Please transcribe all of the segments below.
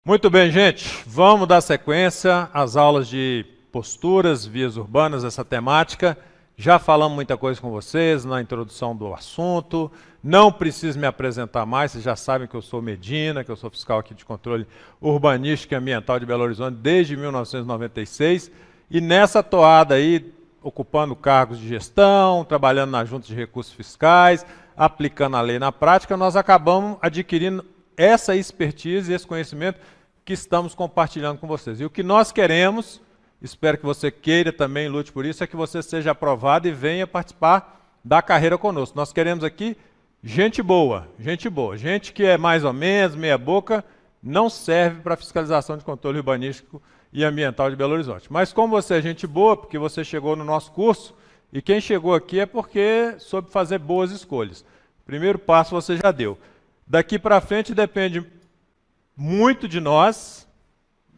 Muito bem, gente. Vamos dar sequência às aulas de posturas, vias urbanas, essa temática. Já falamos muita coisa com vocês na introdução do assunto. Não preciso me apresentar mais, vocês já sabem que eu sou Medina, que eu sou fiscal aqui de controle urbanístico e ambiental de Belo Horizonte desde 1996. E nessa toada aí, ocupando cargos de gestão, trabalhando na Junta de Recursos Fiscais, aplicando a lei na prática, nós acabamos adquirindo essa expertise e esse conhecimento que estamos compartilhando com vocês. E o que nós queremos, espero que você queira também, lute por isso, é que você seja aprovado e venha participar da carreira conosco. Nós queremos aqui gente boa, gente que é mais ou menos, meia boca, não serve para fiscalização de controle urbanístico e ambiental de Belo Horizonte. Mas como você é gente boa, porque você chegou no nosso curso, e quem chegou aqui é porque soube fazer boas escolhas. O primeiro passo você já deu. Daqui para frente depende muito de nós,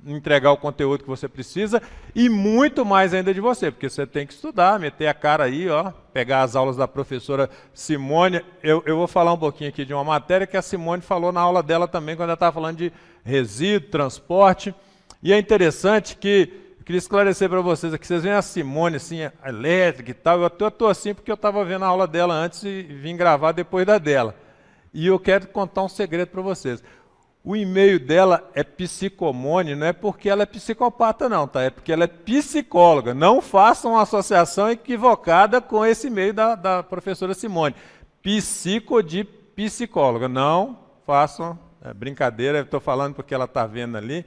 entregar o conteúdo que você precisa, e muito mais ainda de você, porque você tem que estudar, meter a cara aí, ó, pegar as aulas da professora Simone. Eu vou falar um pouquinho aqui de uma matéria que a Simone falou na aula dela também, quando ela estava falando de resíduo, transporte. E é interessante que, eu queria esclarecer para vocês aqui, vocês veem a Simone, assim, elétrica e tal, eu estou assim porque eu estava vendo a aula dela antes e vim gravar depois da dela. E eu quero contar um segredo para vocês. O e-mail dela é psicomone, não é porque ela é psicopata não, tá? É porque ela é psicóloga. Não façam uma associação equivocada com esse e-mail da professora Simone. Psico de psicóloga. Não façam, é brincadeira, eu estou falando porque ela está vendo ali.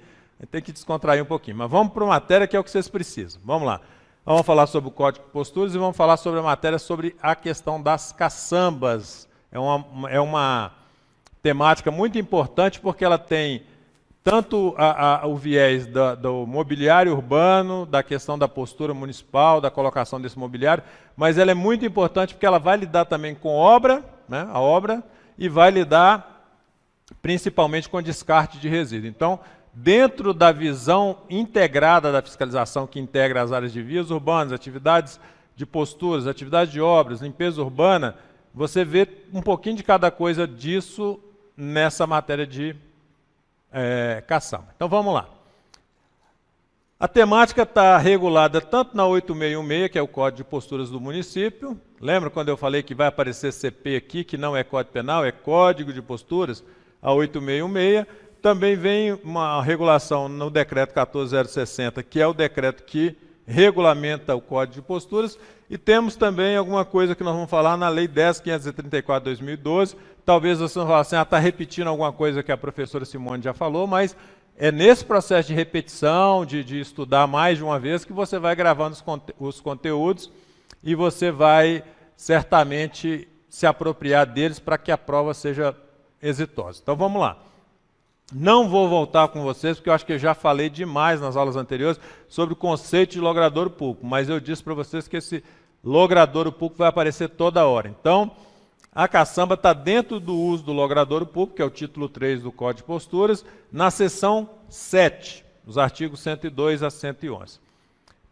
Tem que descontrair um pouquinho. Mas vamos para uma matéria que é o que vocês precisam. Vamos lá. Vamos falar sobre o Código de Posturas e vamos falar sobre a matéria sobre a questão das caçambas. É uma temática muito importante porque ela tem tanto o viés do mobiliário urbano, da questão da postura municipal, da colocação desse mobiliário, mas ela é muito importante porque ela vai lidar também com obra, né, a obra, e vai lidar principalmente com descarte de resíduo. Então, dentro da visão integrada da fiscalização, que integra as áreas de vias urbanas, atividades de posturas, atividades de obras, limpeza urbana, você vê um pouquinho de cada coisa disso nessa matéria de caçamba. Então vamos lá. A temática está regulada tanto na 8616, que é o Código de Posturas do município. Lembra quando eu falei que vai aparecer CP aqui, que não é Código Penal, é Código de Posturas, a 8616. Também vem uma regulação no decreto 14060, que é o decreto que regulamenta o Código de Posturas, e temos também alguma coisa que nós vamos falar na Lei 10.534 de 2012. Talvez você não fale assim, está repetindo alguma coisa que a professora Simone já falou, mas é nesse processo de repetição, de estudar mais de uma vez, que você vai gravando os conteúdos e você vai certamente se apropriar deles para que a prova seja exitosa. Então vamos lá. Não vou voltar com vocês, porque eu acho que eu já falei demais nas aulas anteriores sobre o conceito de logradouro público, mas eu disse para vocês que esse logradouro público vai aparecer toda hora. Então, a caçamba está dentro do uso do logradouro público, que é o título 3 do Código de Posturas, na seção 7, os artigos 102 a 111.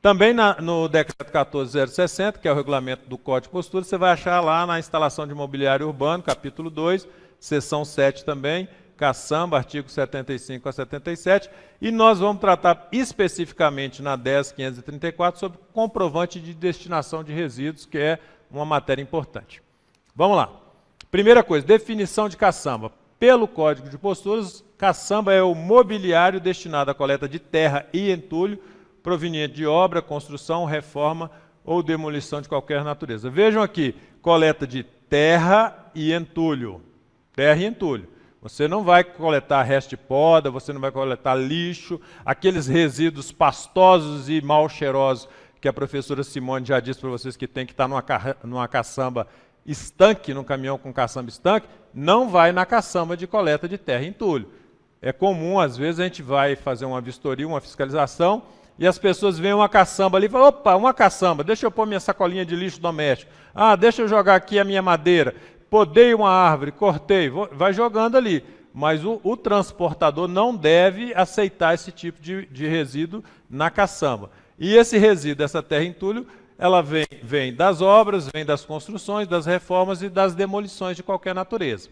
Também no decreto 14060, que é o regulamento do Código de Posturas, você vai achar lá na instalação de mobiliário urbano, capítulo 2, seção 7 também, caçamba, artigos 75 a 77, e nós vamos tratar especificamente na 10.534 sobre comprovante de destinação de resíduos, que é uma matéria importante. Vamos lá. Primeira coisa, definição de caçamba. Pelo Código de Posturas, caçamba é o mobiliário destinado à coleta de terra e entulho, proveniente de obra, construção, reforma ou demolição de qualquer natureza. Vejam aqui, coleta de terra e entulho. Terra e entulho. Você não vai coletar resto de poda, você não vai coletar lixo, aqueles resíduos pastosos e mal cheirosos que a professora Simone já disse para vocês que tem que estar numa caçamba estanque, num caminhão com caçamba estanque, não vai na caçamba de coleta de terra e entulho. É comum, às vezes, a gente vai fazer uma vistoria, uma fiscalização, e as pessoas veem uma caçamba ali e falam, opa, uma caçamba, deixa eu pôr minha sacolinha de lixo doméstico. Ah, deixa eu jogar aqui a minha madeira. Podei uma árvore, cortei, vai jogando ali. Mas o transportador não deve aceitar esse tipo de resíduo na caçamba. E esse resíduo, essa terra entulho, ela vem das obras, vem das construções, das reformas e das demolições de qualquer natureza.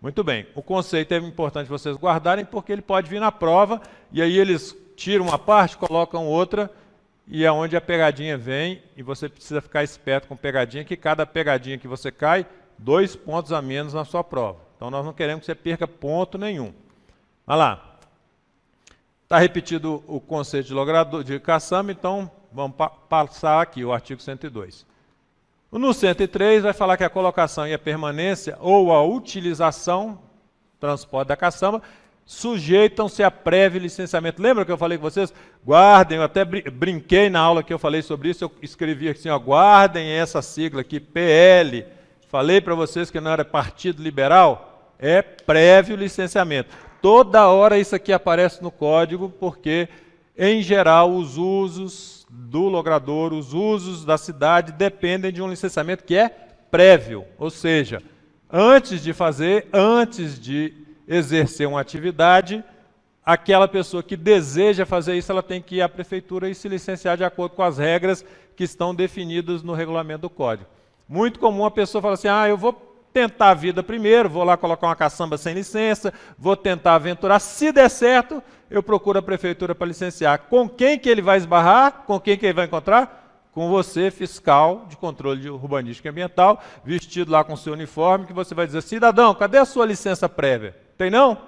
Muito bem, o conceito é importante vocês guardarem porque ele pode vir na prova e aí eles tiram uma parte, colocam outra e é onde a pegadinha vem e você precisa ficar esperto com pegadinha, que cada pegadinha que você cai, 2 pontos a menos na sua prova. Então nós não queremos que você perca ponto nenhum. Olha lá. Está repetido o conceito de logrador de caçamba, então vamos passar aqui o artigo 102. No 103 vai falar que a colocação e a permanência ou a utilização, transporte da caçamba, sujeitam-se a prévio licenciamento. Lembra que eu falei com vocês? Guardem, eu até brinquei na aula que eu falei sobre isso, eu escrevi assim, ó, guardem essa sigla aqui, PL. Falei para vocês que não era Partido Liberal, é prévio licenciamento. Toda hora isso aqui aparece no código, porque, em geral, os usos do logrador, os usos da cidade dependem de um licenciamento que é prévio, ou seja, antes de exercer uma atividade, aquela pessoa que deseja fazer isso, ela tem que ir à prefeitura e se licenciar de acordo com as regras que estão definidas no regulamento do código. Muito comum a pessoa fala assim, eu vou tentar a vida primeiro, vou lá colocar uma caçamba sem licença, vou tentar aventurar, se der certo, eu procuro a prefeitura para licenciar. Com quem que ele vai esbarrar? Com quem que ele vai encontrar? Com você, fiscal de controle de urbanística e ambiental, vestido lá com seu uniforme, que você vai dizer, cidadão, cadê a sua licença prévia? Tem não?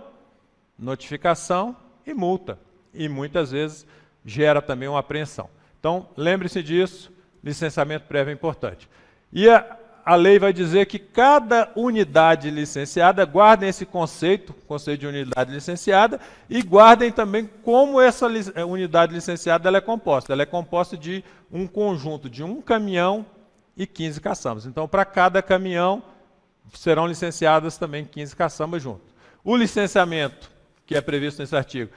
Notificação e multa. E muitas vezes gera também uma apreensão. Então, lembre-se disso, licenciamento prévio é importante. E a lei vai dizer que cada unidade licenciada, guardem esse conceito de unidade licenciada, e guardem também como essa unidade licenciada ela é composta. Ela é composta de um conjunto de um caminhão e 15 caçambas. Então, para cada caminhão, serão licenciadas também 15 caçambas junto. O licenciamento, que é previsto nesse artigo,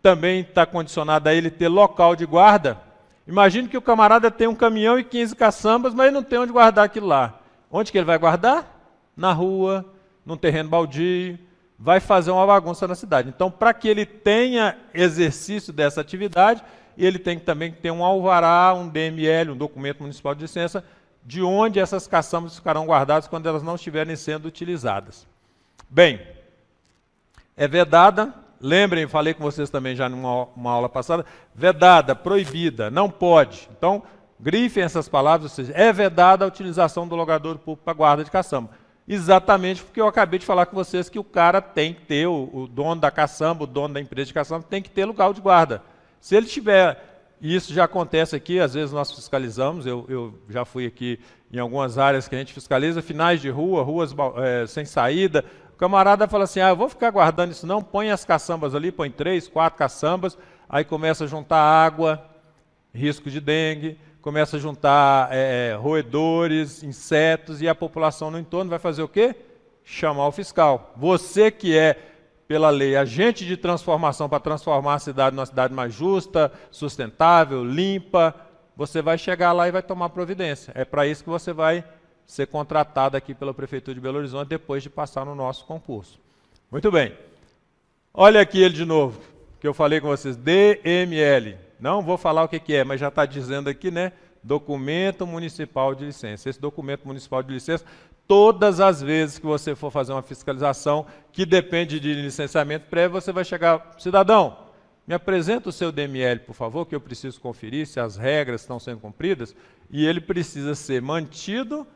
também está condicionado a ele ter local de guarda. Imagine que o camarada tem um caminhão e 15 caçambas, mas ele não tem onde guardar aquilo lá. Onde que ele vai guardar? Na rua, num terreno baldio, vai fazer uma bagunça na cidade. Então, para que ele tenha exercício dessa atividade, ele tem que também ter um alvará, um DML, um documento municipal de licença, de onde essas caçambas ficarão guardadas quando elas não estiverem sendo utilizadas. Bem, é vedada. Lembrem, falei com vocês também já numa aula passada, vedada, proibida, não pode. Então, grifem essas palavras, ou seja, é vedada a utilização do logrador público para guarda de caçamba. Exatamente porque eu acabei de falar com vocês que o cara tem que ter, o dono da caçamba, o dono da empresa de caçamba, tem que ter lugar de guarda. Se ele tiver, e isso já acontece aqui, às vezes nós fiscalizamos, eu já fui aqui em algumas áreas que a gente fiscaliza, finais de rua, ruas sem saída. O camarada fala assim, eu vou ficar guardando isso não, põe as caçambas ali, põe 3, 4 caçambas, aí começa a juntar água, risco de dengue, começa a juntar roedores, insetos, e a população no entorno vai fazer o quê? Chamar o fiscal. Você que é, pela lei, agente de transformação para transformar a cidade numa cidade mais justa, sustentável, limpa, você vai chegar lá e vai tomar providência. É para isso que você vai ser contratado aqui pela Prefeitura de Belo Horizonte depois de passar no nosso concurso. Muito bem. Olha aqui ele de novo, que eu falei com vocês, DML. Não vou falar o que é, mas já está dizendo aqui, né? Documento Municipal de Licença. Esse documento municipal de licença, todas as vezes que você for fazer uma fiscalização que depende de licenciamento prévio, você vai chegar, cidadão, me apresenta o seu DML, por favor, que eu preciso conferir se as regras estão sendo cumpridas, e ele precisa ser mantido.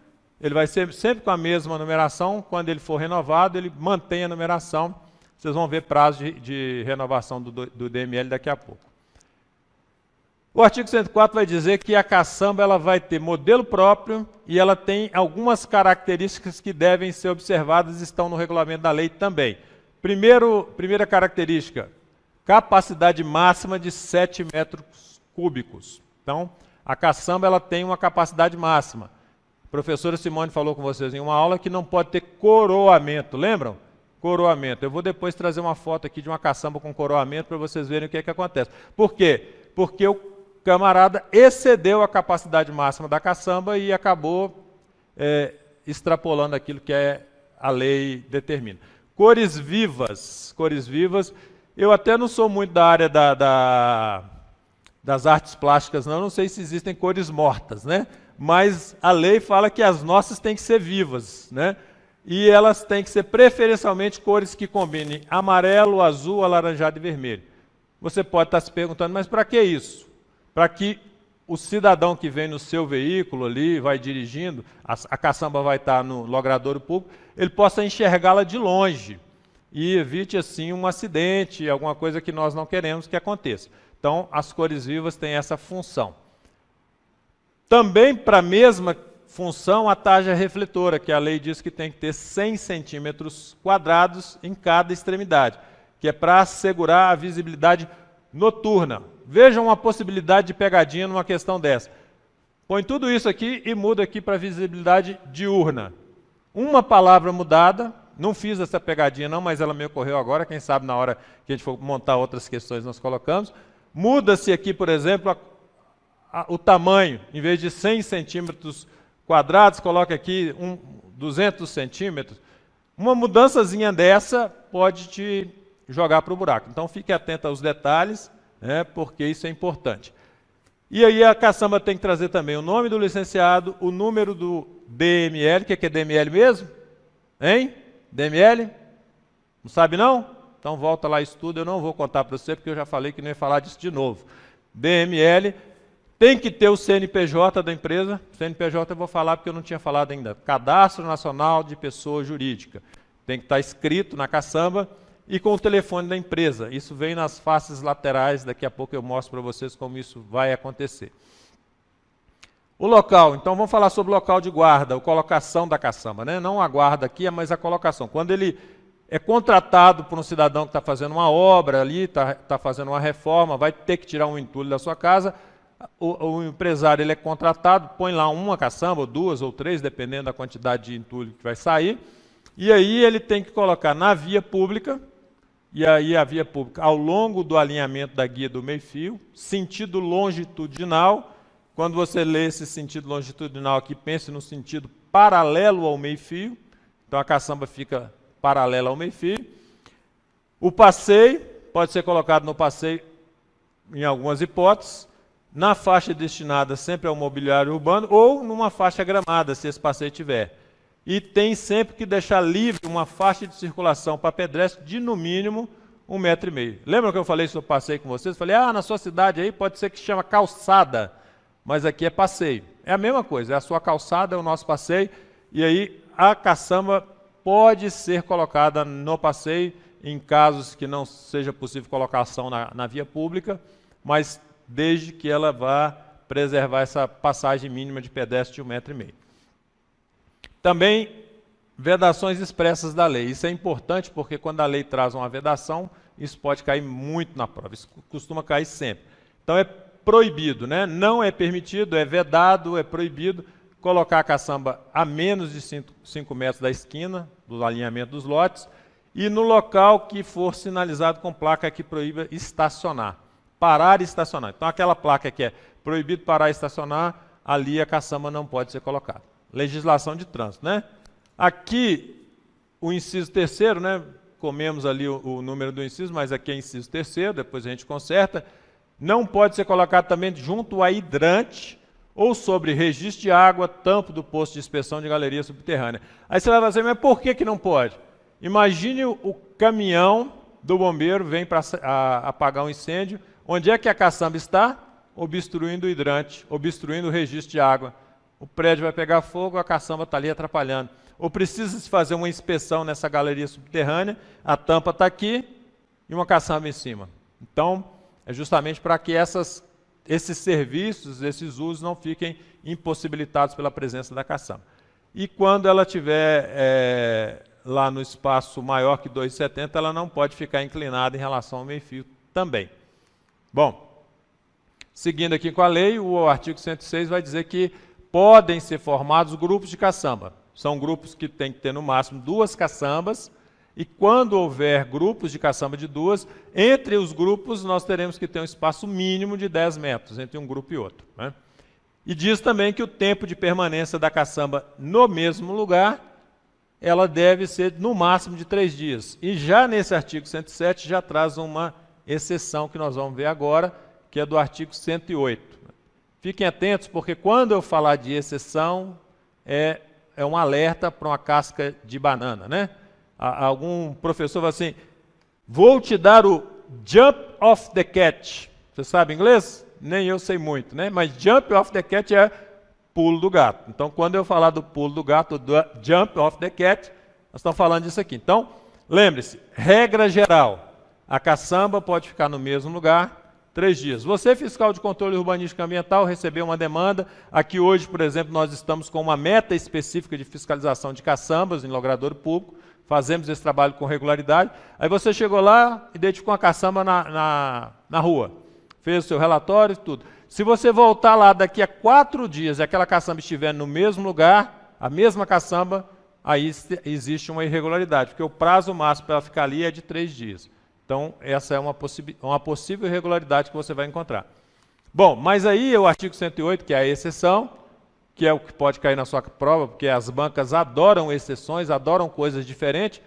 Ele vai ser sempre com a mesma numeração, quando ele for renovado, ele mantém a numeração. Vocês vão ver prazo de renovação do DML daqui a pouco. O artigo 104 vai dizer que a caçamba ela vai ter modelo próprio e ela tem algumas características que devem ser observadas e estão no regulamento da lei também. Primeira característica, capacidade máxima de 7 metros cúbicos. Então, a caçamba ela tem uma capacidade máxima. A professora Simone falou com vocês em uma aula que não pode ter coroamento, lembram? Coroamento. Eu vou depois trazer uma foto aqui de uma caçamba com coroamento para vocês verem o que é que acontece. Por quê? Porque o camarada excedeu a capacidade máxima da caçamba e acabou extrapolando aquilo que a lei determina. Cores vivas. Cores vivas. Eu até não sou muito da área das artes plásticas, não sei se existem cores mortas, né? Mas a lei fala que as nossas têm que ser vivas, né? E elas têm que ser preferencialmente cores que combinem amarelo, azul, alaranjado e vermelho. Você pode estar se perguntando, mas para que isso? Para que o cidadão que vem no seu veículo ali, vai dirigindo, a caçamba vai estar no logradouro público, ele possa enxergá-la de longe e evite assim um acidente, alguma coisa que nós não queremos que aconteça. Então, as cores vivas têm essa função. Também para a mesma função, a tarja refletora, que a lei diz que tem que ter 100 centímetros quadrados em cada extremidade, que é para assegurar a visibilidade noturna. Vejam uma possibilidade de pegadinha numa questão dessa. Põe tudo isso aqui e muda aqui para visibilidade diurna. Uma palavra mudada, não fiz essa pegadinha não, mas ela me ocorreu agora, quem sabe na hora que a gente for montar outras questões nós colocamos. Muda-se aqui, por exemplo, o tamanho, em vez de 100 centímetros quadrados, coloca aqui 200 centímetros. Uma mudançazinha dessa pode te jogar para o buraco. Então fique atento aos detalhes, né, porque isso é importante. E aí a caçamba tem que trazer também o nome do licenciado, o número do DML, o que é DML mesmo? Hein? DML? Não sabe não? Então volta lá e estuda, eu não vou contar para você, porque eu já falei que não ia falar disso de novo. DML, tem que ter o CNPJ da empresa, CNPJ eu vou falar porque eu não tinha falado ainda, Cadastro Nacional de Pessoa Jurídica. Tem que estar escrito na caçamba e com o telefone da empresa. Isso vem nas faces laterais, daqui a pouco eu mostro para vocês como isso vai acontecer. O local, então vamos falar sobre o local de guarda, a colocação da caçamba, né? Não a guarda aqui, mas a colocação. Quando ele é contratado por um cidadão que está fazendo uma obra ali, está fazendo uma reforma, vai ter que tirar um entulho da sua casa, o empresário ele é contratado, põe lá uma caçamba, ou duas ou três, dependendo da quantidade de entulho que vai sair, e aí ele tem que colocar na via pública, e aí a via pública, ao longo do alinhamento da guia do meio-fio, sentido longitudinal. Quando você lê esse sentido longitudinal aqui, pense no sentido paralelo ao meio-fio. Então a caçamba fica paralela ao meio-fio. O passeio pode ser colocado no passeio em algumas hipóteses, na faixa destinada sempre ao mobiliário urbano ou numa faixa gramada, se esse passeio tiver. E tem sempre que deixar livre uma faixa de circulação para pedestre de no mínimo 1,5 m. Lembra que eu falei sobre passeio com vocês? Falei, na sua cidade aí pode ser que chama calçada, mas aqui é passeio. É a mesma coisa, é a sua calçada, é o nosso passeio, e aí a caçamba pode ser colocada no passeio em casos que não seja possível colocação na via pública, mas desde que ela vá preservar essa passagem mínima de pedestre de 1,5 m. Também, vedações expressas da lei. Isso é importante porque quando a lei traz uma vedação, isso pode cair muito na prova, isso costuma cair sempre. Então é proibido, né? Não é permitido, é vedado, é proibido colocar a caçamba a menos de 5 metros da esquina, do alinhamento dos lotes, e no local que for sinalizado com placa que proíba estacionar. Parar e estacionar. Então aquela placa que é proibido parar e estacionar, ali a caçamba não pode ser colocada. Legislação de trânsito, né? Aqui, o inciso 3º, né? Comemos ali o número do inciso, mas aqui é inciso 3º, depois a gente conserta. Não pode ser colocado também junto a hidrante ou sobre registro de água, tampo do posto de inspeção de galeria subterrânea. Aí você vai dizer, mas por que não pode? Imagine o caminhão do bombeiro vem para apagar um incêndio. Onde é que a caçamba está? Obstruindo o hidrante, obstruindo o registro de água. O prédio vai pegar fogo, a caçamba está ali atrapalhando. Ou precisa-se fazer uma inspeção nessa galeria subterrânea, a tampa está aqui e uma caçamba em cima. Então, é justamente para que esses serviços, esses usos não fiquem impossibilitados pela presença da caçamba. E quando ela estiver lá no espaço maior que 2,70, ela não pode ficar inclinada em relação ao meio-fio também. Bom, seguindo aqui com a lei, o artigo 106 vai dizer que podem ser formados grupos de caçamba. São grupos que têm que ter no máximo 2 caçambas, e quando houver grupos de caçamba de 2, entre os grupos nós teremos que ter um espaço mínimo de 10 metros entre um grupo e outro, né? E diz também que o tempo de permanência da caçamba no mesmo lugar, ela deve ser no máximo de 3 dias. E já nesse artigo 107 já traz uma exceção que nós vamos ver agora, que é do artigo 108. Fiquem atentos, porque quando eu falar de exceção, é é um alerta para uma casca de banana, né? Algum professor fala assim, vou te dar o jump off the cat. Você sabe inglês? Nem eu sei muito, né? Mas jump off the cat é pulo do gato. Então, quando eu falar do pulo do gato, do jump off the cat, nós estamos falando disso aqui. Então, lembre-se, regra geral, a caçamba pode ficar no mesmo lugar 3 dias. Você, fiscal de controle urbanístico e ambiental, recebeu uma demanda. Aqui hoje, por exemplo, nós estamos com uma meta específica de fiscalização de caçambas em logradouro público. Fazemos esse trabalho com regularidade. Aí você chegou lá, identificou uma caçamba na rua. Fez o seu relatório e tudo. Se você voltar lá daqui a 4 dias e aquela caçamba estiver no mesmo lugar, a mesma caçamba, aí existe uma irregularidade, porque o prazo máximo para ela ficar ali é de 3 dias. Então, essa é uma possível irregularidade que você vai encontrar. Bom, mas aí o artigo 108, que é a exceção, que é o que pode cair na sua prova, porque as bancas adoram exceções, adoram coisas diferentes.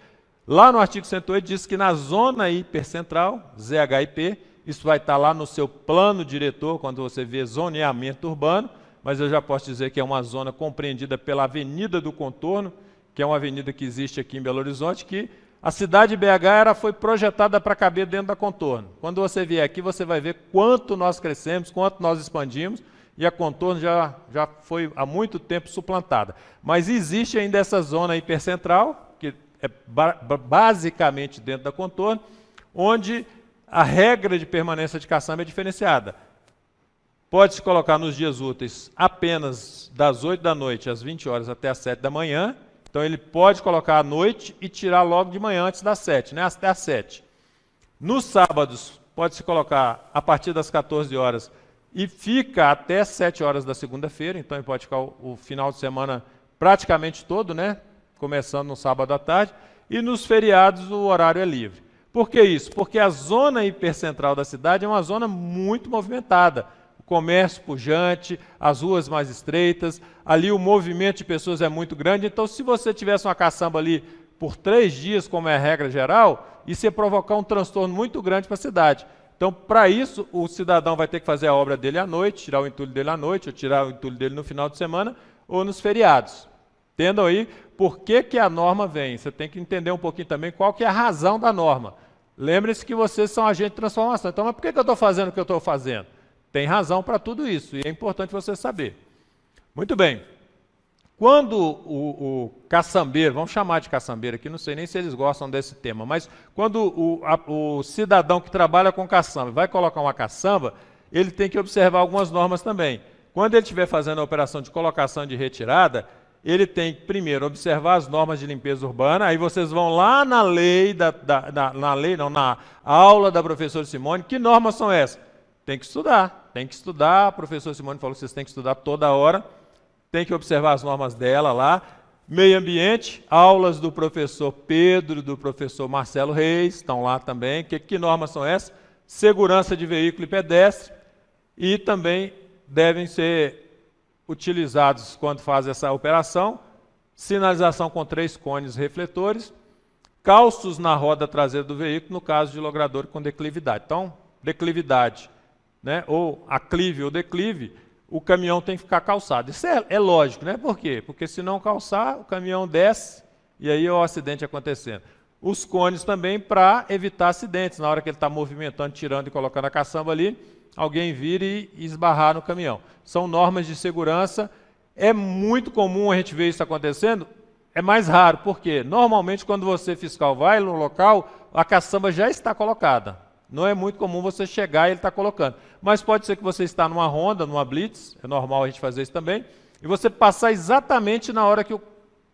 Lá no artigo 108 diz que na zona hipercentral, ZHIP, isso vai estar lá no seu plano diretor, quando você vê zoneamento urbano, mas eu já posso dizer que é uma zona compreendida pela Avenida do Contorno, que é uma avenida que existe aqui em Belo Horizonte, que a cidade de BH foi projetada para caber dentro da Contorno. Quando você vier aqui, você vai ver quanto nós crescemos, quanto nós expandimos, e a Contorno já foi há muito tempo suplantada. Mas existe ainda essa zona hipercentral, que é basicamente dentro da Contorno, onde a regra de permanência de caçamba é diferenciada. Pode-se colocar nos dias úteis apenas das 8 da noite às 20 horas até às 7 da manhã. Então ele pode colocar à noite e tirar logo de manhã antes das 7, né? Até às 7. Nos sábados, pode-se colocar a partir das 14 horas e fica até 7 horas da segunda-feira. Então ele pode ficar o final de semana praticamente todo, né? Começando no sábado à tarde. E nos feriados o horário é livre. Por que isso? Porque a zona hipercentral da cidade é uma zona muito movimentada. O comércio pujante, as ruas mais estreitas, ali o movimento de pessoas é muito grande. Então, se você tivesse uma caçamba ali por 3 dias, como é a regra geral, isso ia provocar um transtorno muito grande para a cidade. Então, para isso, o cidadão vai ter que fazer a obra dele à noite, tirar o entulho dele à noite, ou tirar o entulho dele no final de semana, ou nos feriados. Entendam aí por que a norma vem. Você tem que entender um pouquinho também qual que é a razão da norma. Lembre-se que vocês são agentes de transformação. Então, mas por que eu estou fazendo o que eu estou fazendo? Tem razão para tudo isso, e é importante você saber. Muito bem. Quando o caçambeiro, vamos chamar de caçambeiro aqui, não sei nem se eles gostam desse tema, mas quando o cidadão que trabalha com caçamba vai colocar uma caçamba, ele tem que observar algumas normas também. Quando ele estiver fazendo a operação de colocação e de retirada, ele tem que, primeiro, observar as normas de limpeza urbana. Aí vocês vão lá na na aula da professora Simone. Que normas são essas? Tem que estudar. A professora Simone falou que vocês têm que estudar toda hora. Tem que observar as normas dela lá. Meio ambiente, aulas do professor Pedro, do professor Marcelo Reis, estão lá também. Que normas são essas? Segurança de veículo e pedestre. E também devem ser utilizados quando faz essa operação, sinalização com 3 cones refletores, calços na roda traseira do veículo, no caso de logrador com declividade. Então, declividade, né, ou aclive ou declive, o caminhão tem que ficar calçado. Isso é lógico, né? Por quê? Porque se não calçar, o caminhão desce e aí é o acidente acontecendo. Os cones também para evitar acidentes, na hora que ele está movimentando, tirando e colocando a caçamba ali, alguém vir e esbarrar no caminhão. São normas de segurança. É muito comum a gente ver isso acontecendo, é mais raro. Por quê? Normalmente, quando você, fiscal, vai no local, a caçamba já está colocada. Não é muito comum você chegar e ele está colocando. Mas pode ser que você está numa ronda, numa blitz, é normal a gente fazer isso também, e você passar exatamente na hora que o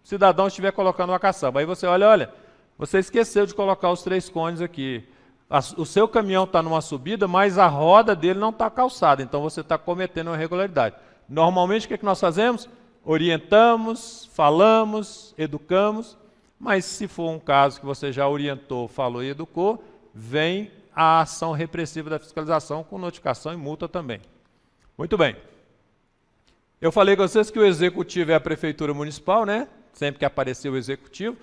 cidadão estiver colocando uma caçamba. Aí você olha, você esqueceu de colocar os 3 cones aqui. O seu caminhão está numa subida, mas a roda dele não está calçada, então você está cometendo uma irregularidade. Normalmente, o que nós fazemos? Orientamos, falamos, educamos, mas se for um caso que você já orientou, falou e educou, vem a ação repressiva da fiscalização com notificação e multa também. Muito bem. Eu falei com vocês que o executivo é a prefeitura municipal, né? Sempre que aparecer o executivo,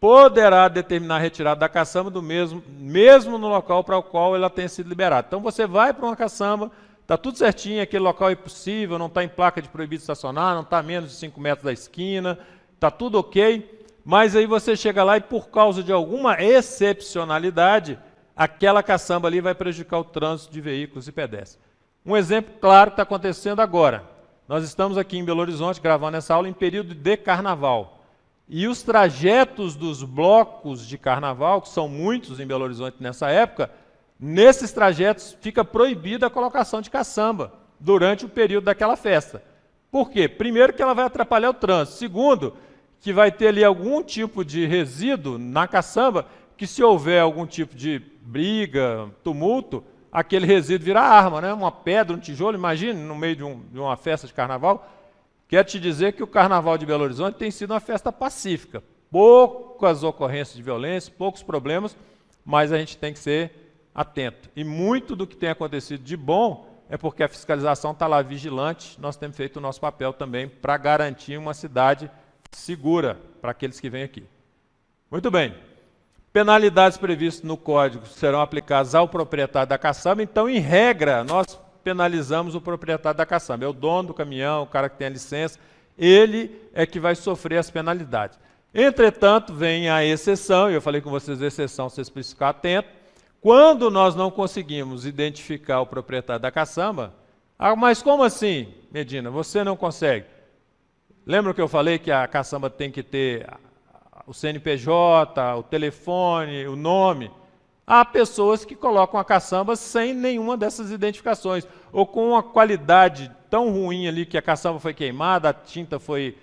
poderá determinar a retirada da caçamba do mesmo no local para o qual ela tenha sido liberada. Então você vai para uma caçamba, está tudo certinho, aquele local é possível, não está em placa de proibido estacionar, não está a menos de 5 metros da esquina, está tudo ok, mas aí você chega lá e por causa de alguma excepcionalidade, aquela caçamba ali vai prejudicar o trânsito de veículos e pedestres. Um exemplo claro que está acontecendo agora. Nós estamos aqui em Belo Horizonte gravando essa aula em período de carnaval. E os trajetos dos blocos de carnaval, que são muitos em Belo Horizonte nessa época, nesses trajetos fica proibida a colocação de caçamba durante o período daquela festa. Por quê? Primeiro que ela vai atrapalhar o trânsito. Segundo, que vai ter ali algum tipo de resíduo na caçamba, que se houver algum tipo de briga, tumulto, aquele resíduo vira arma, né? Uma pedra, um tijolo, imagine, no meio de uma festa de carnaval. Quero te dizer que o Carnaval de Belo Horizonte tem sido uma festa pacífica. Poucas ocorrências de violência, poucos problemas, mas a gente tem que ser atento. E muito do que tem acontecido de bom é porque a fiscalização está lá vigilante, nós temos feito o nosso papel também para garantir uma cidade segura para aqueles que vêm aqui. Muito bem. Penalidades previstas no Código serão aplicadas ao proprietário da caçamba, então, em regra, nós penalizamos o proprietário da caçamba. É o dono do caminhão, o cara que tem a licença, ele é que vai sofrer as penalidades. Entretanto, vem a exceção, e eu falei com vocês a exceção, vocês precisam ficar atentos. Quando nós não conseguimos identificar o proprietário da caçamba, mas como assim, Medina, você não consegue? Lembra que eu falei que a caçamba tem que ter o CNPJ, o telefone, o nome? Há pessoas que colocam a caçamba sem nenhuma dessas identificações, ou com uma qualidade tão ruim ali que a caçamba foi queimada, a tinta foi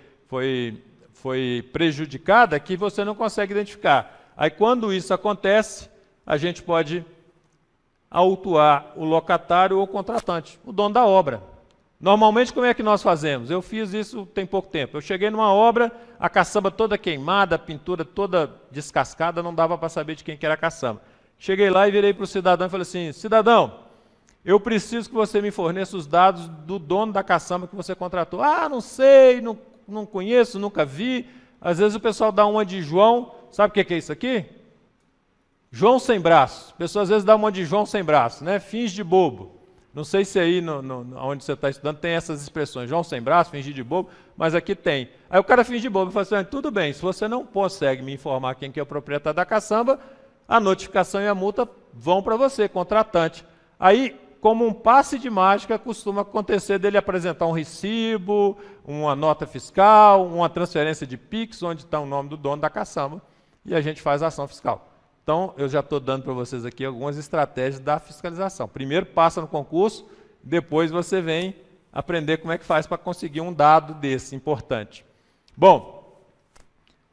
prejudicada, que você não consegue identificar. Aí quando isso acontece, a gente pode autuar o locatário ou o contratante, o dono da obra. Normalmente, como é que nós fazemos? Eu fiz isso tem pouco tempo. Eu cheguei numa obra, a caçamba toda queimada, a pintura toda descascada, não dava para saber de quem que era a caçamba. Cheguei lá e virei para o cidadão e falei assim, cidadão, eu preciso que você me forneça os dados do dono da caçamba que você contratou. Ah, não sei, não conheço, nunca vi. Às vezes o pessoal dá uma de João, sabe o que é isso aqui? João sem braço. A pessoa às vezes dá uma de João sem braço, né? Finge de bobo. Não sei se aí, onde você está estudando, tem essas expressões, João sem braço, fingir de bobo, mas aqui tem. Aí o cara finge de bobo e fala assim, tudo bem, se você não consegue me informar quem que é o proprietário da caçamba, a notificação e a multa vão para você, contratante. Aí, como um passe de mágica, costuma acontecer dele apresentar um recibo, uma nota fiscal, uma transferência de Pix, onde está o nome do dono da caçamba, e a gente faz a ação fiscal. Então, eu já estou dando para vocês aqui algumas estratégias da fiscalização. Primeiro, passa no concurso, depois você vem aprender como é que faz para conseguir um dado desse, importante. Bom,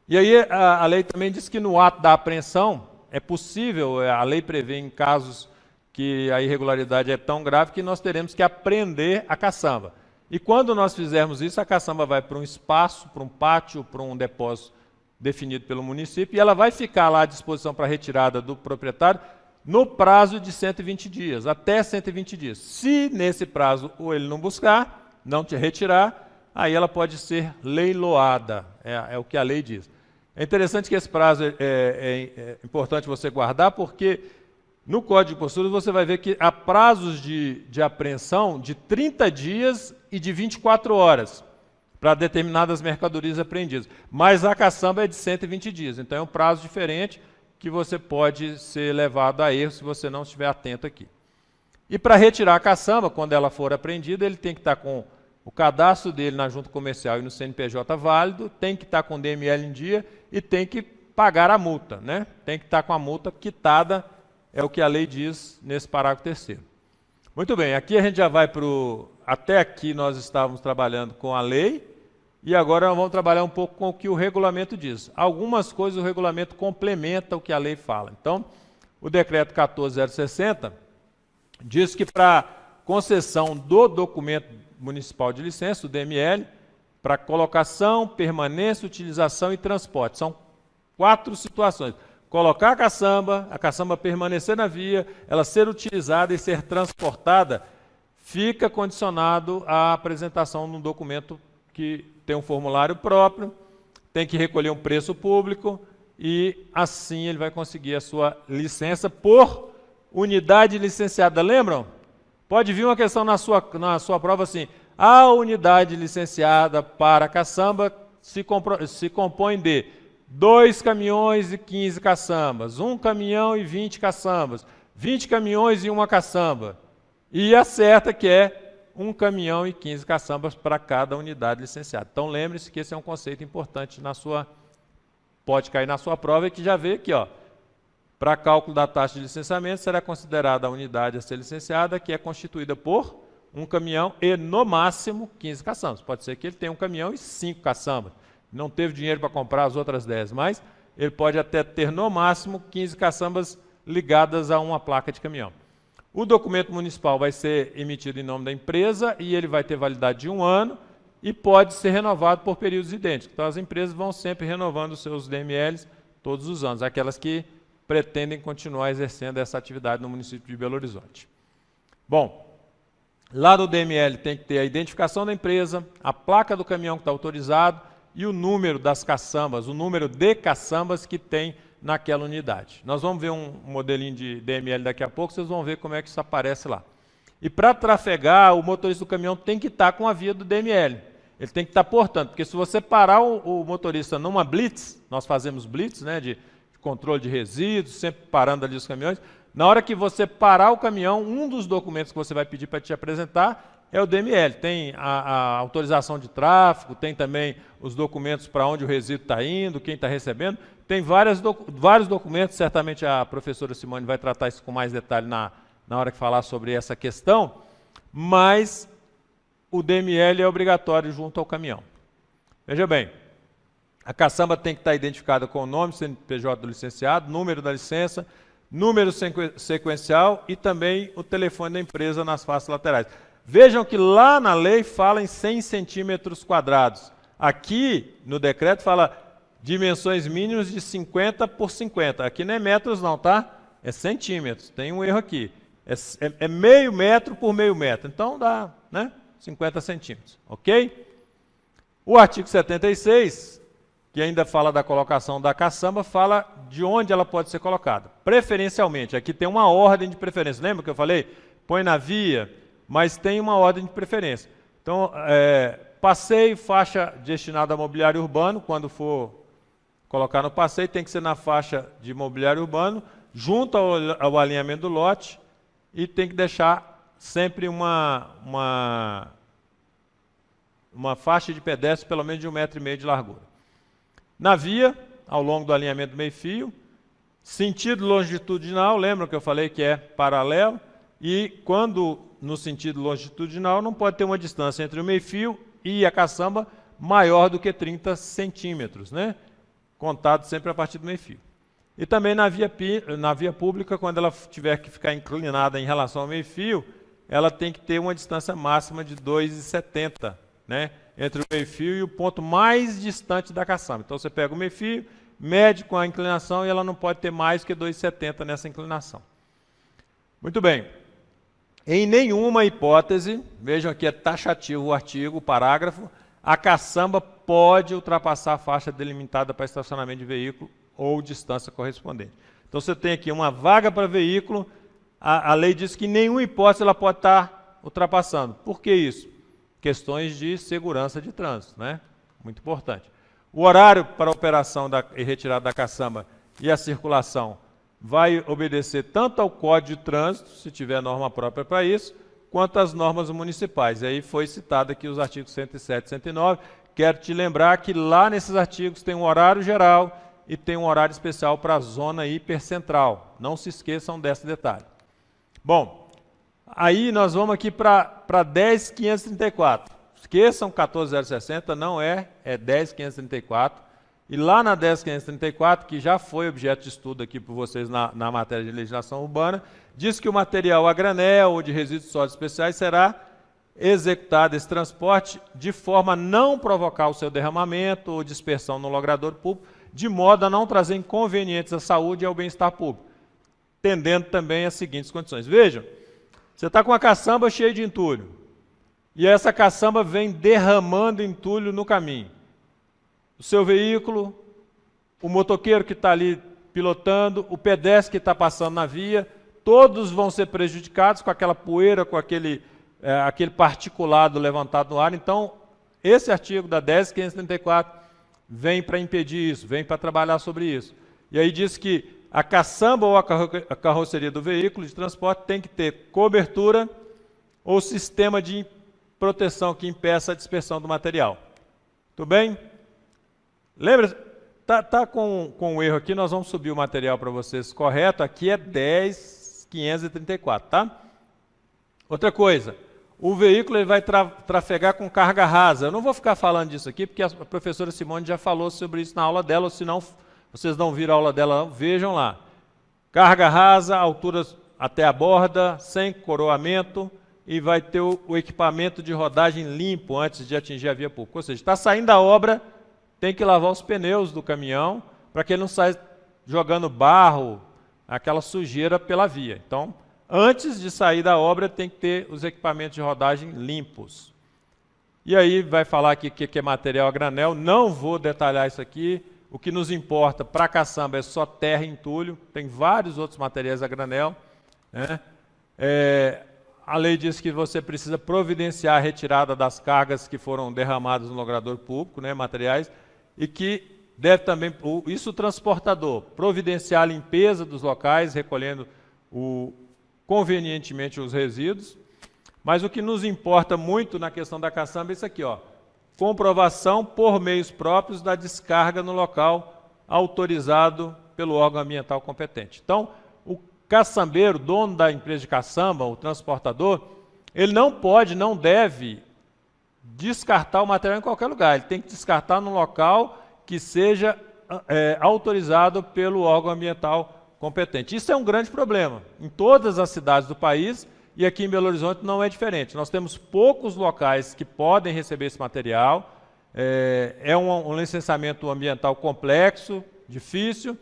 e aí a lei também diz que no ato da apreensão, é possível, a lei prevê em casos que a irregularidade é tão grave que nós teremos que apreender a caçamba. E quando nós fizermos isso, a caçamba vai para um espaço, para um pátio, para um depósito definido pelo município, e ela vai ficar lá à disposição para retirada do proprietário no prazo de 120 dias, até 120 dias. Se nesse prazo ou ele não buscar, não te retirar, aí ela pode ser leiloada, é o que a lei diz. É interessante que esse prazo é importante você guardar, porque no Código de Posturas você vai ver que há prazos de apreensão de 30 dias e de 24 horas para determinadas mercadorias apreendidas. Mas a caçamba é de 120 dias, então é um prazo diferente que você pode ser levado a erro se você não estiver atento aqui. E para retirar a caçamba, quando ela for apreendida, ele tem que estar com o cadastro dele na junta comercial e no CNPJ válido, tem que estar com o DML em dia e tem que pagar a multa, né? Tem que estar com a multa quitada, é o que a lei diz nesse parágrafo 3º. Muito bem, aqui a gente já vai para o... Até aqui nós estávamos trabalhando com a lei, e agora nós vamos trabalhar um pouco com o que o regulamento diz. Algumas coisas o regulamento complementa o que a lei fala. Então, o decreto 14.060 diz que para concessão do documento municipal de licença, o DML, para colocação, permanência, utilização e transporte. São 4 situações. Colocar a caçamba permanecer na via, ela ser utilizada e ser transportada, fica condicionado à apresentação de um documento que tem um formulário próprio, tem que recolher um preço público e assim ele vai conseguir a sua licença por unidade licenciada. Lembram? Pode vir uma questão na sua prova assim, a unidade licenciada para caçamba se compõe de 2 caminhões e 15 caçambas, 1 caminhão e 20 caçambas, 20 caminhões e 1 caçamba. E acerta que é 1 caminhão e 15 caçambas para cada unidade licenciada. Então lembre-se que esse é um conceito importante pode cair na sua prova e que já vê aqui, ó. Para cálculo da taxa de licenciamento será considerada a unidade a ser licenciada, que é constituída por 1 caminhão e, no máximo, 15 caçambas. Pode ser que ele tenha 1 caminhão e 5 caçambas. Não teve dinheiro para comprar as outras 10, mas ele pode até ter, no máximo, 15 caçambas ligadas a uma placa de caminhão. O documento municipal vai ser emitido em nome da empresa e ele vai ter validade de 1 ano e pode ser renovado por períodos idênticos. Então, as empresas vão sempre renovando os seus DMLs todos os anos, aquelas que pretendem continuar exercendo essa atividade no município de Belo Horizonte. Bom, lá no DML tem que ter a identificação da empresa, a placa do caminhão que está autorizado e o número das caçambas, o número de caçambas que tem naquela unidade. Nós vamos ver um modelinho de DML daqui a pouco, vocês vão ver como é que isso aparece lá. E para trafegar, o motorista do caminhão tem que estar com a via do DML. Ele tem que estar portando, porque se você parar o motorista numa blitz, nós fazemos blitz, né, de controle de resíduos, sempre parando ali os caminhões, na hora que você parar o caminhão, um dos documentos que você vai pedir para te apresentar é o DML. Tem a autorização de tráfego, tem também os documentos para onde o resíduo está indo, quem está recebendo. Tem vários documentos, certamente a professora Simone vai tratar isso com mais detalhe na hora que falar sobre essa questão, mas o DML é obrigatório junto ao caminhão. Veja bem, a caçamba tem que estar identificada com o nome, CNPJ do licenciado, número da licença, número sequencial e também o telefone da empresa nas faces laterais. Vejam que lá na lei fala em 100 centímetros quadrados. Aqui, no decreto, fala dimensões mínimas de 50 por 50. Aqui não é metros não, tá? É centímetros. Tem um erro aqui. É meio metro por meio metro. Então dá, né? 50 centímetros. Ok? O artigo 76, que ainda fala da colocação da caçamba, fala de onde ela pode ser colocada. Preferencialmente. Aqui tem uma ordem de preferência. Lembra que eu falei? Põe na via, mas tem uma ordem de preferência. Então, passeio, faixa destinada a mobiliário urbano, quando for colocar no passeio, tem que ser na faixa de mobiliário urbano, junto ao alinhamento do lote, e tem que deixar sempre uma faixa de pedestre pelo menos de 1,5 m de largura. Na via, ao longo do alinhamento do meio-fio, sentido longitudinal, lembram que eu falei que é paralelo, e quando no sentido longitudinal não pode ter uma distância entre o meio-fio e a caçamba maior do que 30 centímetros, né? Contado sempre a partir do meio-fio. E também na via pública, quando ela tiver que ficar inclinada em relação ao meio-fio, ela tem que ter uma distância máxima de 2,70, né? Entre o meio-fio e o ponto mais distante da caçamba. Então você pega o meio-fio, mede com a inclinação e ela não pode ter mais que 2,70 nessa inclinação. Muito bem. Em nenhuma hipótese, vejam aqui é taxativo o artigo, o parágrafo, a caçamba pode ultrapassar a faixa delimitada para estacionamento de veículo ou distância correspondente. Então você tem aqui uma vaga para veículo, a lei diz que em nenhuma hipótese ela pode estar ultrapassando. Por que isso? Questões de segurança de trânsito, né? Muito importante. O horário para a operação e retirada da caçamba e a circulação vai obedecer tanto ao Código de Trânsito, se tiver norma própria para isso, quanto às normas municipais. E aí foi citado aqui os artigos 107 e 109. Quero te lembrar que lá nesses artigos tem um horário geral e tem um horário especial para a zona hipercentral. Não se esqueçam desse detalhe. Bom, aí nós vamos aqui para 10.534. Esqueçam 14.060, não é 10.534. E lá na 10.534, que já foi objeto de estudo aqui por vocês na matéria de legislação urbana, diz que o material a granel ou de resíduos sólidos especiais será executado esse transporte de forma a não provocar o seu derramamento ou dispersão no logrador público, de modo a não trazer inconvenientes à saúde e ao bem-estar público, tendendo também as seguintes condições. Vejam, você está com uma caçamba cheia de entulho, e essa caçamba vem derramando entulho no caminho. O seu veículo, o motoqueiro que está ali pilotando, o pedestre que está passando na via, todos vão ser prejudicados com aquela poeira, com aquele particulado levantado no ar. Então, esse artigo da 10.534 vem para impedir isso, vem para trabalhar sobre isso. E aí diz que a caçamba ou a carroceria do veículo de transporte tem que ter cobertura ou sistema de proteção que impeça a dispersão do material. Tudo bem? Lembra? Tá com um erro aqui, nós vamos subir o material para vocês correto. Aqui é 10.534, tá? Outra coisa, o veículo ele vai trafegar com carga rasa. Eu não vou ficar falando disso aqui, porque a professora Simone já falou sobre isso na aula dela, ou se não, vocês não viram a aula dela, vejam lá. Carga rasa, altura até a borda, sem coroamento, e vai ter o equipamento de rodagem limpo antes de atingir a via pública. Ou seja, está saindo da obra, tem que lavar os pneus do caminhão, para que ele não saia jogando barro, aquela sujeira pela via. Então, antes de sair da obra, tem que ter os equipamentos de rodagem limpos. E aí vai falar aqui o que é material a granel, não vou detalhar isso aqui. O que nos importa para a caçamba é só terra e entulho, tem vários outros materiais a granel, né? A lei diz que você precisa providenciar a retirada das cargas que foram derramadas no logrador público, né, materiais, e que deve também, isso o transportador, providenciar a limpeza dos locais, recolhendo convenientemente os resíduos. Mas o que nos importa muito na questão da caçamba é isso aqui, ó. Comprovação por meios próprios da descarga no local autorizado pelo órgão ambiental competente. Então, o caçambeiro, dono da empresa de caçamba, o transportador, ele não pode, não deve descartar o material em qualquer lugar. Ele tem que descartar no local que seja autorizado pelo órgão ambiental competente. Isso é um grande problema em todas as cidades do país. E aqui em Belo Horizonte não é diferente. Nós temos poucos locais que podem receber esse material. É um licenciamento ambiental complexo, difícil.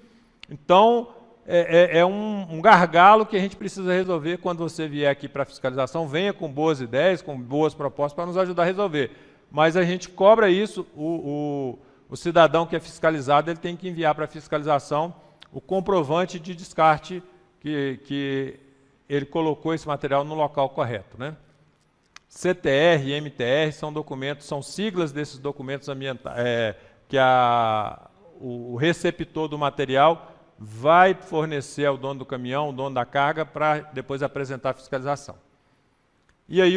Então, é um gargalo que a gente precisa resolver. Quando você vier aqui para a fiscalização, venha com boas ideias, com boas propostas para nos ajudar a resolver. Mas a gente cobra isso. O cidadão que é fiscalizado, ele tem que enviar para a fiscalização o comprovante de descarte que ele colocou esse material no local correto, né? CTR e MTR são documentos, são siglas desses documentos ambientais, que o receptor do material vai fornecer ao dono do caminhão, ao dono da carga, para depois apresentar a fiscalização. E aí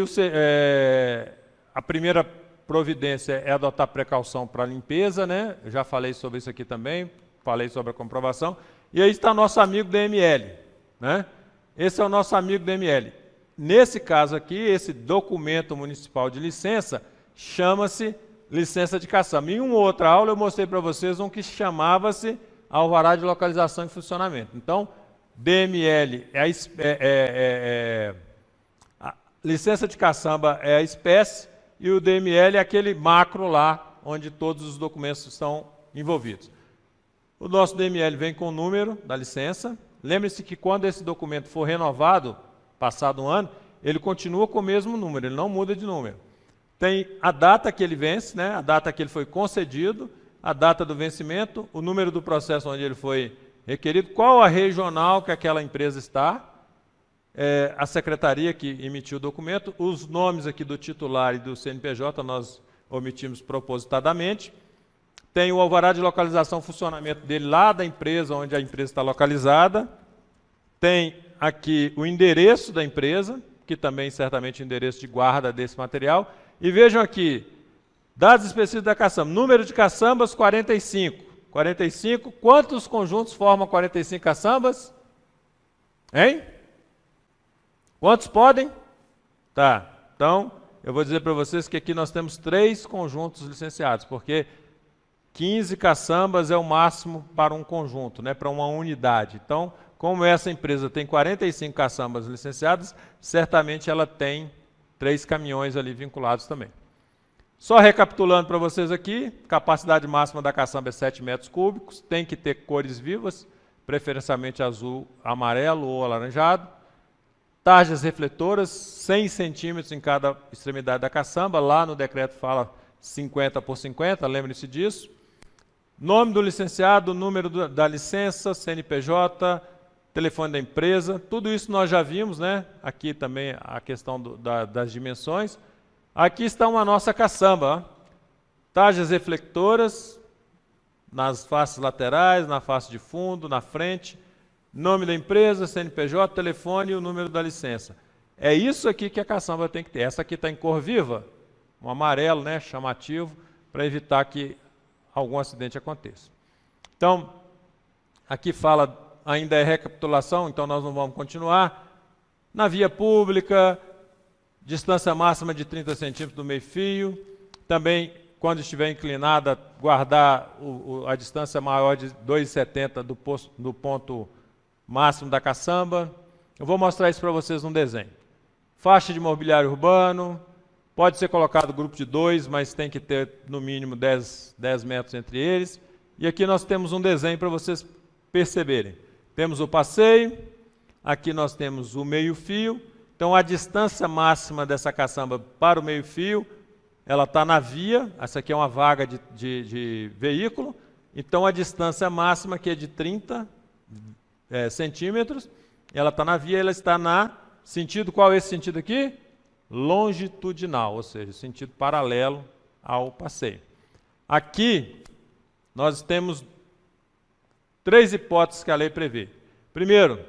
a primeira providência é adotar precaução para a limpeza, né? Eu já falei sobre isso aqui também, falei sobre a comprovação. E aí está nosso amigo DML, né? Esse é o nosso amigo DML. Nesse caso aqui, esse documento municipal de licença chama-se licença de caçamba. Em uma outra aula eu mostrei para vocês um que chamava-se alvará de localização e funcionamento. Então, DML a licença de caçamba é a espécie e o DML é aquele macro lá onde todos os documentos estão envolvidos. O nosso DML vem com o número da licença. Lembre-se que quando esse documento for renovado, passado um ano, ele continua com o mesmo número, ele não muda de número. Tem a data que ele vence, né, a data que ele foi concedido, a data do vencimento, o número do processo onde ele foi requerido, qual a regional que aquela empresa está, a secretaria que emitiu o documento, os nomes aqui do titular e do CNPJ nós omitimos propositadamente. Tem o alvará de localização e funcionamento dele lá da empresa, onde a empresa está localizada. Tem aqui o endereço da empresa, que também certamente é o endereço de guarda desse material. E vejam aqui, dados específicos da caçamba. Número de caçambas, 45. 45, quantos conjuntos formam 45 caçambas? Hein? Quantos podem? Tá, então eu vou dizer para vocês que aqui nós temos 3 conjuntos licenciados, porque 15 caçambas é o máximo para um conjunto, né, para uma unidade. Então, como essa empresa tem 45 caçambas licenciadas, certamente ela tem 3 caminhões ali vinculados também. Só recapitulando para vocês aqui, capacidade máxima da caçamba é 7 metros cúbicos, tem que ter cores vivas, preferencialmente azul, amarelo ou alaranjado. Tarjas refletoras, 100 centímetros em cada extremidade da caçamba, lá no decreto fala 50 por 50, lembre-se disso. Nome do licenciado, número da licença, CNPJ, telefone da empresa, tudo isso nós já vimos, né? Aqui também a questão das dimensões. Aqui está uma nossa caçamba, ó. Tarjas reflectoras, nas faces laterais, na face de fundo, na frente, nome da empresa, CNPJ, telefone e o número da licença. É isso aqui que a caçamba tem que ter. Essa aqui está em cor viva, um amarelo, né, chamativo, para evitar que algum acidente aconteça. Então, aqui fala, ainda é recapitulação, então nós não vamos continuar. Na via pública, distância máxima de 30 centímetros do meio-fio. Também, quando estiver inclinada, guardar a distância maior de 2,70 do ponto máximo da caçamba. Eu vou mostrar isso para vocês num desenho. Faixa de mobiliário urbano, pode ser colocado grupo de 2, mas tem que ter no mínimo 10 metros entre eles. E aqui nós temos um desenho para vocês perceberem. Temos o passeio, aqui nós temos o meio-fio. Então a distância máxima dessa caçamba para o meio-fio, ela está na via, essa aqui é uma vaga de veículo, então a distância máxima aqui é de 30 centímetros, ela está na via, ela está na sentido, qual é esse sentido aqui? Longitudinal, ou seja, sentido paralelo ao passeio. Aqui nós temos 3 hipóteses que a lei prevê. Primeiro,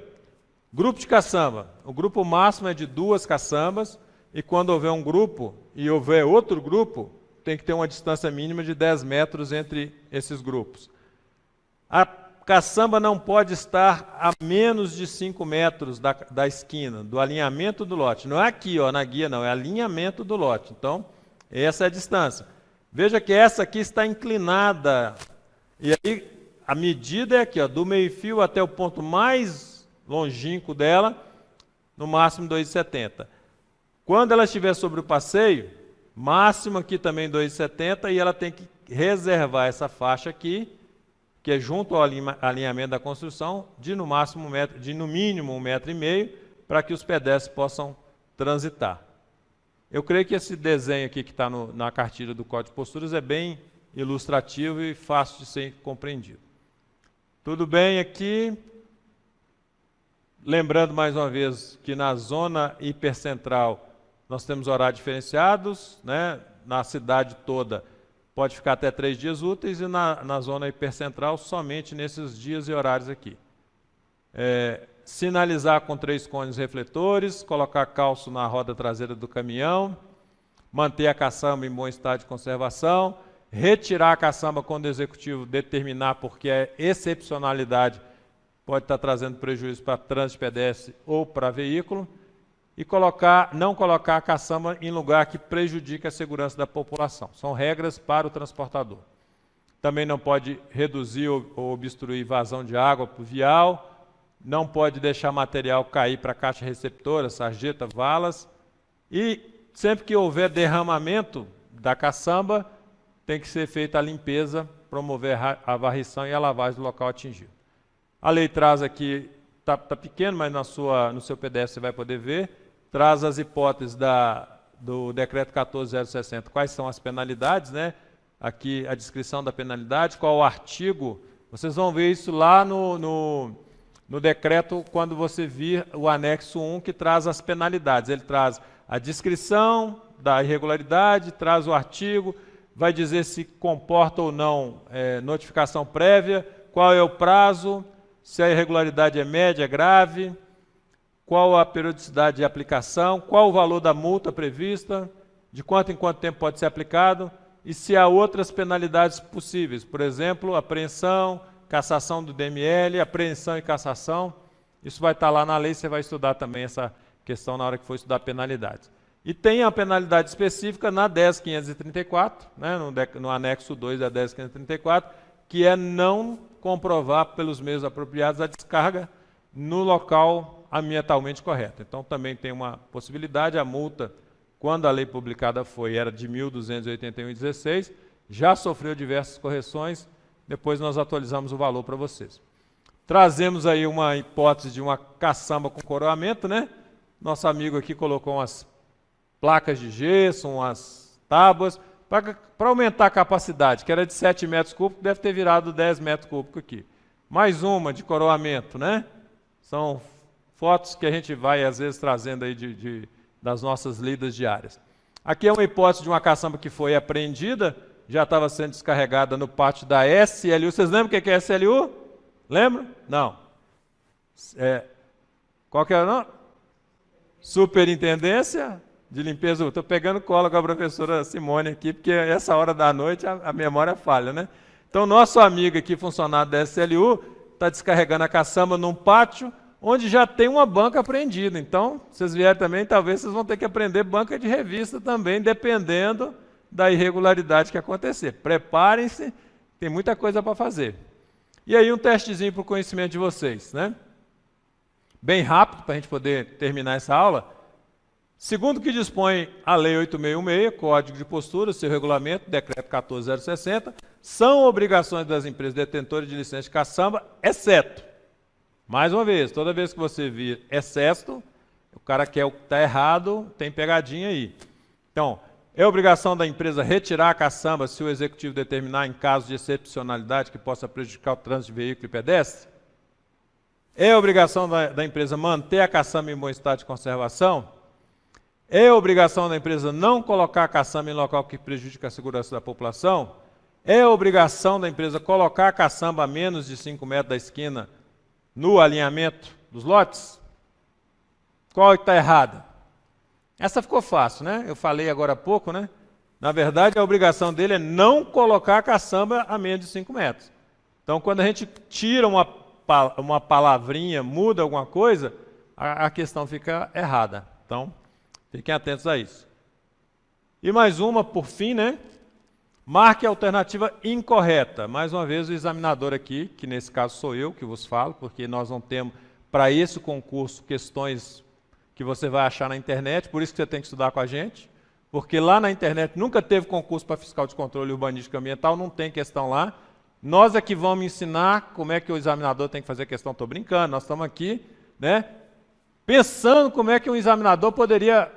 grupo de caçamba. O grupo máximo é de 2 caçambas, e quando houver um grupo e houver outro grupo, tem que ter uma distância mínima de 10 metros entre esses grupos. A caçamba não pode estar a menos de 5 metros da esquina, do alinhamento do lote. Não é aqui, ó, na guia, não, é alinhamento do lote. Então, essa é a distância. Veja que essa aqui está inclinada. E aí, a medida é aqui, ó, do meio-fio até o ponto mais longínquo dela, no máximo 2,70. Quando ela estiver sobre o passeio, máximo aqui também 2,70, e ela tem que reservar essa faixa aqui, que é junto ao alinhamento da construção, de no mínimo 1,5 metro, para que os pedestres possam transitar. Eu creio que esse desenho aqui que está na cartilha do Código de Posturas é bem ilustrativo e fácil de ser compreendido. Tudo bem aqui? Lembrando mais uma vez que na zona hipercentral nós temos horários diferenciados, né? Na cidade toda pode ficar até 3 dias úteis e na zona hipercentral somente nesses dias e horários aqui. Sinalizar com 3 cones refletores, colocar calço na roda traseira do caminhão, manter a caçamba em bom estado de conservação, retirar a caçamba quando o executivo determinar, porque é excepcionalidade, pode estar trazendo prejuízo para trânsito pedestre ou para veículo, e não colocar a caçamba em lugar que prejudique a segurança da população. São regras para o transportador. Também não pode reduzir ou obstruir vazão de água pluvial, não pode deixar material cair para a caixa receptora, sarjeta, valas, e sempre que houver derramamento da caçamba, tem que ser feita a limpeza, promover a varrição e a lavagem do local atingido. A lei traz aqui, está pequeno, mas no seu PDF você vai poder ver, traz as hipóteses do decreto 14.060, quais são as penalidades, né? Aqui a descrição da penalidade, qual o artigo, vocês vão ver isso lá no decreto, quando você vir o anexo 1, que traz as penalidades. Ele traz a descrição da irregularidade, traz o artigo, vai dizer se comporta ou não notificação prévia, qual é o prazo, se a irregularidade é média, grave, qual a periodicidade de aplicação, qual o valor da multa prevista, de quanto em quanto tempo pode ser aplicado, e se há outras penalidades possíveis, por exemplo, apreensão, cassação do DML, apreensão e cassação. Isso vai estar lá na lei, você vai estudar também essa questão na hora que for estudar penalidades. E tem a penalidade específica na 10.534, né, no anexo 2 da 10.534, que é não comprovar pelos meios apropriados a descarga no local ambientalmente correto. Então também tem uma possibilidade, a multa, quando a lei publicada era de 1.281,16, já sofreu diversas correções, depois nós atualizamos o valor para vocês. Trazemos aí uma hipótese de uma caçamba com coroamento, né? Nosso amigo aqui colocou umas placas de gesso, umas tábuas, para aumentar a capacidade, que era de 7 metros cúbicos, deve ter virado 10 metros cúbicos aqui. Mais uma de coroamento, né? São fotos que a gente vai, às vezes, trazendo aí das nossas lidas diárias. Aqui é uma hipótese de uma caçamba que foi apreendida, já estava sendo descarregada no pátio da SLU. Vocês lembram o que é SLU? Lembram? Não. Qual que é o nome? Superintendência de Limpeza. Estou pegando cola com a professora Simone aqui, porque essa hora da noite a memória falha, né? Então, nosso amigo aqui, funcionário da SLU, está descarregando a caçamba num pátio onde já tem uma banca apreendida. Então, vocês vierem também, talvez vocês vão ter que aprender banca de revista também, dependendo da irregularidade que acontecer. Preparem-se, tem muita coisa para fazer. E aí um testezinho para o conhecimento de vocês, né? Bem rápido, para a gente poder terminar essa aula. Segundo o que dispõe a Lei 8616, Código de Postura, seu regulamento, Decreto 14060, são obrigações das empresas detentoras de licença de caçamba, exceto, mais uma vez, toda vez que você vir excesso, o cara quer o que está errado, tem pegadinha aí. Então, é obrigação da empresa retirar a caçamba se o executivo determinar em caso de excepcionalidade que possa prejudicar o trânsito de veículo e pedestre? É obrigação da empresa manter a caçamba em bom estado de conservação? É obrigação da empresa não colocar a caçamba em local que prejudica a segurança da população? É obrigação da empresa colocar a caçamba a menos de 5 metros da esquina no alinhamento dos lotes? Qual está errada? Essa ficou fácil, né? Eu falei agora há pouco, né? Na verdade, a obrigação dele é não colocar a caçamba a menos de 5 metros. Então, quando a gente tira uma palavrinha, muda alguma coisa, a questão fica errada. Então, fiquem atentos a isso. E mais uma, por fim, né? Marque a alternativa incorreta. Mais uma vez, o examinador aqui, que nesse caso sou eu que vos falo, porque nós não temos, para esse concurso, questões que você vai achar na internet, por isso que você tem que estudar com a gente, porque lá na internet nunca teve concurso para fiscal de controle urbanístico ambiental, não tem questão lá. Nós é que vamos ensinar como é que o examinador tem que fazer a questão. Estou brincando, nós estamos aqui, né, pensando como é que um examinador poderia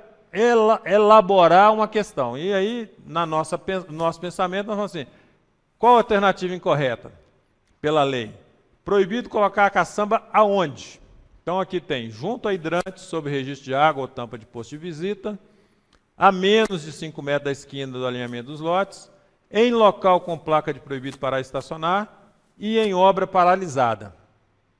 elaborar uma questão. E aí, no nosso pensamento, nós vamos assim, qual a alternativa incorreta pela lei? Proibido colocar a caçamba aonde? Então aqui tem, junto a hidrante, sob registro de água ou tampa de posto de visita, a menos de 5 metros da esquina do alinhamento dos lotes, em local com placa de proibido parar e estacionar e em obra paralisada.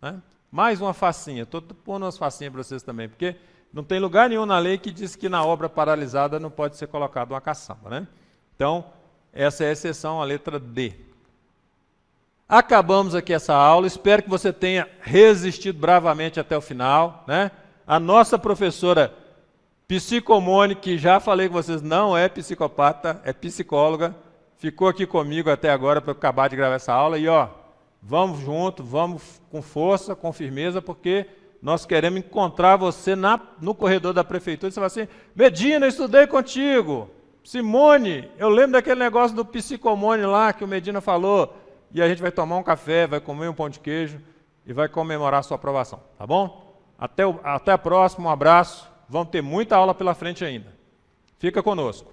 Né? Mais uma facinha, estou pondo umas facinhas para vocês também, porque não tem lugar nenhum na lei que diz que na obra paralisada não pode ser colocada uma caçamba, né? Então, essa é a exceção, a letra D. Acabamos aqui essa aula, espero que você tenha resistido bravamente até o final, né? A nossa professora Psicomone, que já falei com vocês, não é psicopata, é psicóloga, ficou aqui comigo até agora para eu acabar de gravar essa aula, e ó, vamos junto, vamos com força, com firmeza, porque nós queremos encontrar você no corredor da prefeitura. Você vai assim, Medina, eu estudei contigo. Simone, eu lembro daquele negócio do Psicomone lá que o Medina falou. E a gente vai tomar um café, vai comer um pão de queijo e vai comemorar a sua aprovação. Tá bom? Até a próxima, um abraço. Vamos ter muita aula pela frente ainda. Fica conosco.